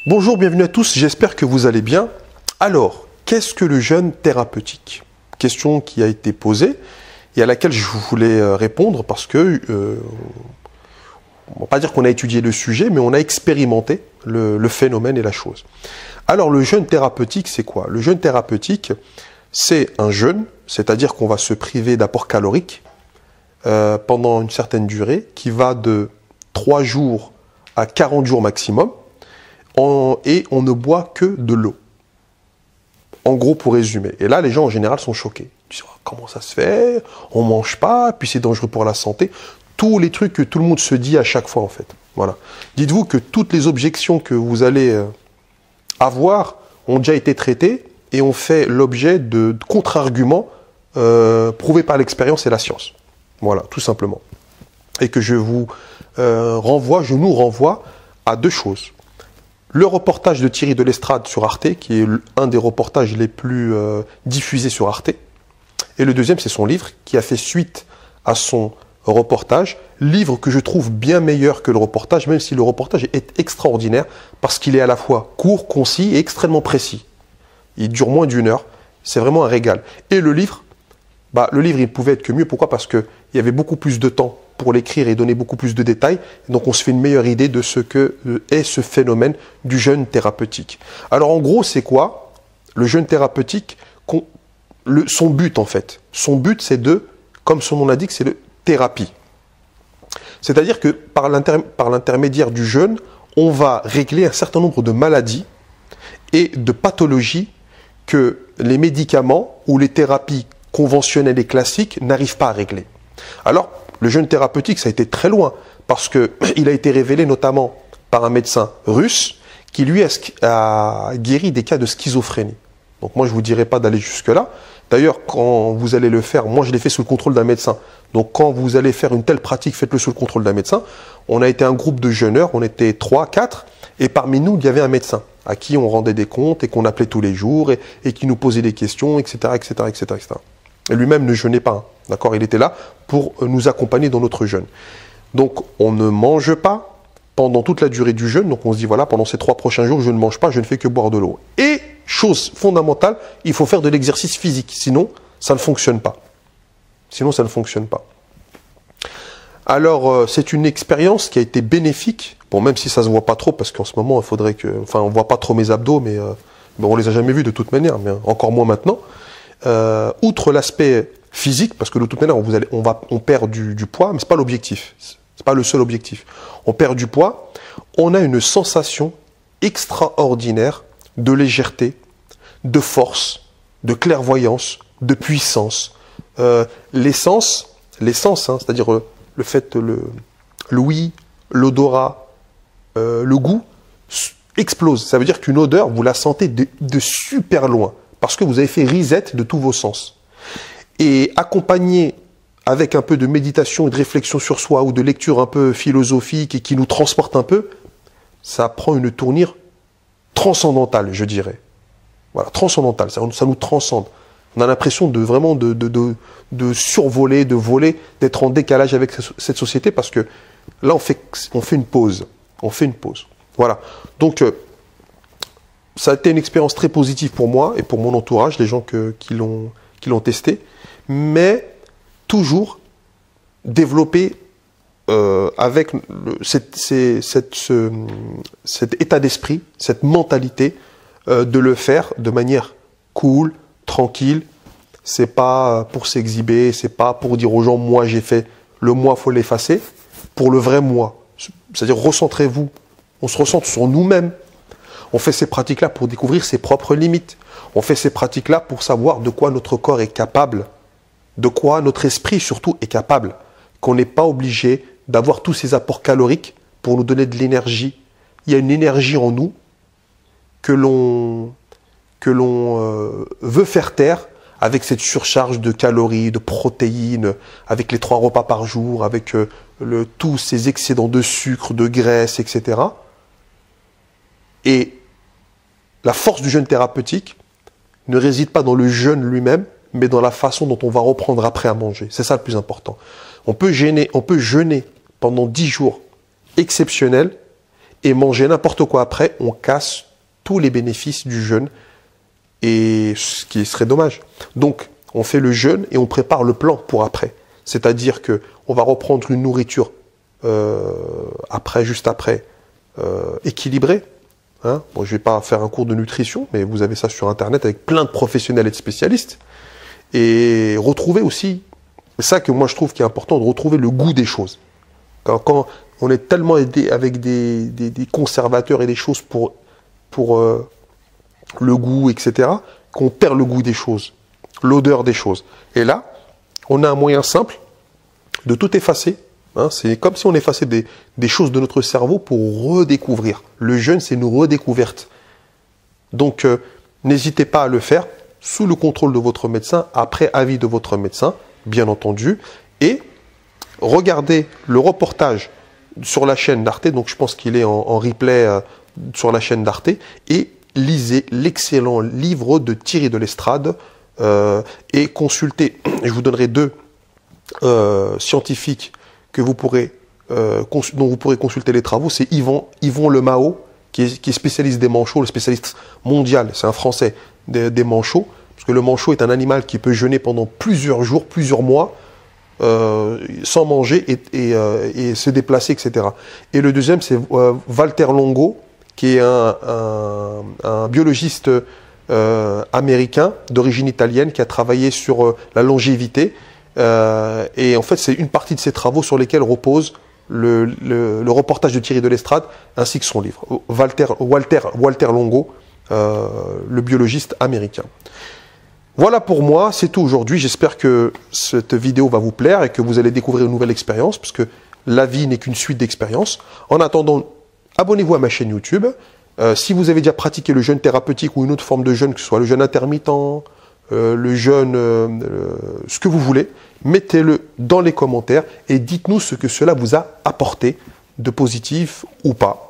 Bonjour, bienvenue à tous, j'espère que vous allez bien. Alors, qu'est-ce que le jeûne thérapeutique? Question qui a été posée et à laquelle je voulais répondre parce que, on ne va pas dire qu'on a étudié le sujet, mais on a expérimenté le phénomène et la chose. Alors, le jeûne thérapeutique, c'est quoi? Le jeûne thérapeutique, c'est un jeûne, c'est-à-dire qu'on va se priver d'apports caloriques pendant une certaine durée qui va de 3 jours à 40 jours maximum. Et on ne boit que de l'eau. En gros, pour résumer. Et là, les gens, en général, sont choqués. Ils disent, comment ça se fait? On ne mange pas, puis c'est dangereux pour la santé. Tous les trucs que tout le monde se dit à chaque fois, en fait. Voilà. Dites-vous que toutes les objections que vous allez avoir ont déjà été traitées et ont fait l'objet de contre-arguments prouvés par l'expérience et la science. Voilà, tout simplement. Et que je nous renvoie à deux choses. Le reportage de Thierry de l'Estrade sur Arte, qui est un des reportages les plus diffusés sur Arte. Et le deuxième, c'est son livre, qui a fait suite à son reportage. Livre que je trouve bien meilleur que le reportage, même si le reportage est extraordinaire, parce qu'il est à la fois court, concis et extrêmement précis. Il dure moins d'1 heure. C'est vraiment un régal. Et le livre, il pouvait être que mieux. Pourquoi? Parce qu'il y avait beaucoup plus de temps pour l'écrire et donner beaucoup plus de détails. Donc on se fait une meilleure idée de ce que est ce phénomène du jeûne thérapeutique. Alors en gros, c'est quoi? Le jeûne thérapeutique, son but en fait. Son but, c'est comme son nom l'indique, c'est de thérapie. C'est-à-dire que par l'intermédiaire du jeûne, on va régler un certain nombre de maladies et de pathologies que les médicaments ou les thérapies conventionnelles et classiques n'arrivent pas à régler. Alors, le jeûne thérapeutique, ça a été très loin, parce qu'il a été révélé notamment par un médecin russe qui, lui, a guéri des cas de schizophrénie. Donc moi, je ne vous dirai pas d'aller jusque-là. D'ailleurs, quand vous allez le faire, moi, je l'ai fait sous le contrôle d'un médecin. Donc quand vous allez faire une telle pratique, faites-le sous le contrôle d'un médecin. On a été un groupe de jeûneurs, on était 3, 4, et parmi nous, il y avait un médecin à qui on rendait des comptes et qu'on appelait tous les jours et qui nous posait des questions, etc., etc., etc., etc. Et lui-même ne jeûnait pas, hein, d'accord? Il était là pour nous accompagner dans notre jeûne. Donc, on ne mange pas pendant toute la durée du jeûne. Donc, on se dit, voilà, pendant ces 3 prochains jours, je ne mange pas, je ne fais que boire de l'eau. Et, chose fondamentale, il faut faire de l'exercice physique. Sinon, ça ne fonctionne pas. Sinon, ça ne fonctionne pas. Alors, c'est une expérience qui a été bénéfique. Bon, même si ça ne se voit pas trop, parce qu'en ce moment, il faudrait que... Enfin, on ne voit pas trop mes abdos, mais on ne les a jamais vus de toute manière, mais encore moins maintenant. Outre l'aspect physique, parce que de toute manière on perd du poids, mais c'est pas l'objectif, c'est pas le seul objectif. On perd du poids, on a une sensation extraordinaire de légèreté, de force, de clairvoyance, de puissance. Les sens, c'est-à-dire le fait, l'ouïe, l'odorat, le goût explose. Ça veut dire qu'une odeur, vous la sentez de super loin. Parce que vous avez fait reset de tous vos sens. Et accompagné avec un peu de méditation et de réflexion sur soi ou de lecture un peu philosophique et qui nous transporte un peu, ça prend une tournure transcendantale, je dirais. Voilà, transcendantale, ça nous transcende. On a l'impression de vraiment de survoler, de voler, d'être en décalage avec cette société parce que là, on fait une pause. On fait une pause. Voilà. Donc, ça a été une expérience très positive pour moi et pour mon entourage, les gens qui l'ont testé, mais toujours développé avec cet état d'esprit, cette mentalité de le faire de manière cool, tranquille. C'est pas pour s'exhiber, c'est pas pour dire aux gens moi j'ai fait. Le moi faut l'effacer pour le vrai moi. C'est-à-dire recentrez-vous. On se recentre sur nous-mêmes. On fait ces pratiques-là pour découvrir ses propres limites. On fait ces pratiques-là pour savoir de quoi notre corps est capable, de quoi notre esprit surtout est capable, qu'on n'est pas obligé d'avoir tous ces apports caloriques pour nous donner de l'énergie. Il y a une énergie en nous que l'on veut faire taire avec cette surcharge de calories, de protéines, avec les 3 repas par jour, avec tous ces excédents de sucre, de graisse, etc. Et la force du jeûne thérapeutique ne réside pas dans le jeûne lui-même, mais dans la façon dont on va reprendre après à manger. C'est ça le plus important. On peut jeûner pendant 10 jours exceptionnels et manger n'importe quoi après, on casse tous les bénéfices du jeûne, et ce qui serait dommage. Donc, on fait le jeûne et on prépare le plan pour après. C'est-à-dire que on va reprendre une nourriture juste après, équilibrée. Hein. Bon, je ne vais pas faire un cours de nutrition, mais vous avez ça sur Internet avec plein de professionnels et de spécialistes. Et retrouver aussi, c'est ça que moi je trouve qui est important, de retrouver le goût des choses. Quand on est tellement aidé avec des conservateurs et des choses pour le goût, etc., qu'on perd le goût des choses, l'odeur des choses. Et là, on a un moyen simple de tout effacer. Hein, c'est comme si on effaçait des choses de notre cerveau pour redécouvrir. Le jeûne, c'est une redécouverte. Donc, n'hésitez pas à le faire sous le contrôle de votre médecin, après avis de votre médecin, bien entendu. Et regardez le reportage sur la chaîne d'Arte, donc je pense qu'il est en replay sur la chaîne d'Arte, et lisez l'excellent livre de Thierry de l'Estrade et consultez, je vous donnerai deux scientifiques que vous pourrez, dont vous pourrez consulter les travaux. C'est Yvon Lemao, qui est spécialiste des manchots, le spécialiste mondial, c'est un Français des manchots, parce que le manchot est un animal qui peut jeûner pendant plusieurs jours, plusieurs mois, sans manger et se déplacer, etc. Et le deuxième, c'est Walter Longo, qui est un biologiste américain d'origine italienne qui a travaillé sur la longévité. Et en fait, c'est une partie de ses travaux sur lesquels repose le reportage de Thierry de l'Estrade ainsi que son livre. Walter Longo, le biologiste américain. Voilà pour moi, c'est tout aujourd'hui. J'espère que cette vidéo va vous plaire et que vous allez découvrir une nouvelle expérience, parce que la vie n'est qu'une suite d'expériences. En attendant, abonnez-vous à ma chaîne YouTube. Si vous avez déjà pratiqué le jeûne thérapeutique ou une autre forme de jeûne, que ce soit le jeûne intermittent, le jeûne, ce que vous voulez, mettez-le dans les commentaires et dites-nous ce que cela vous a apporté de positif ou pas.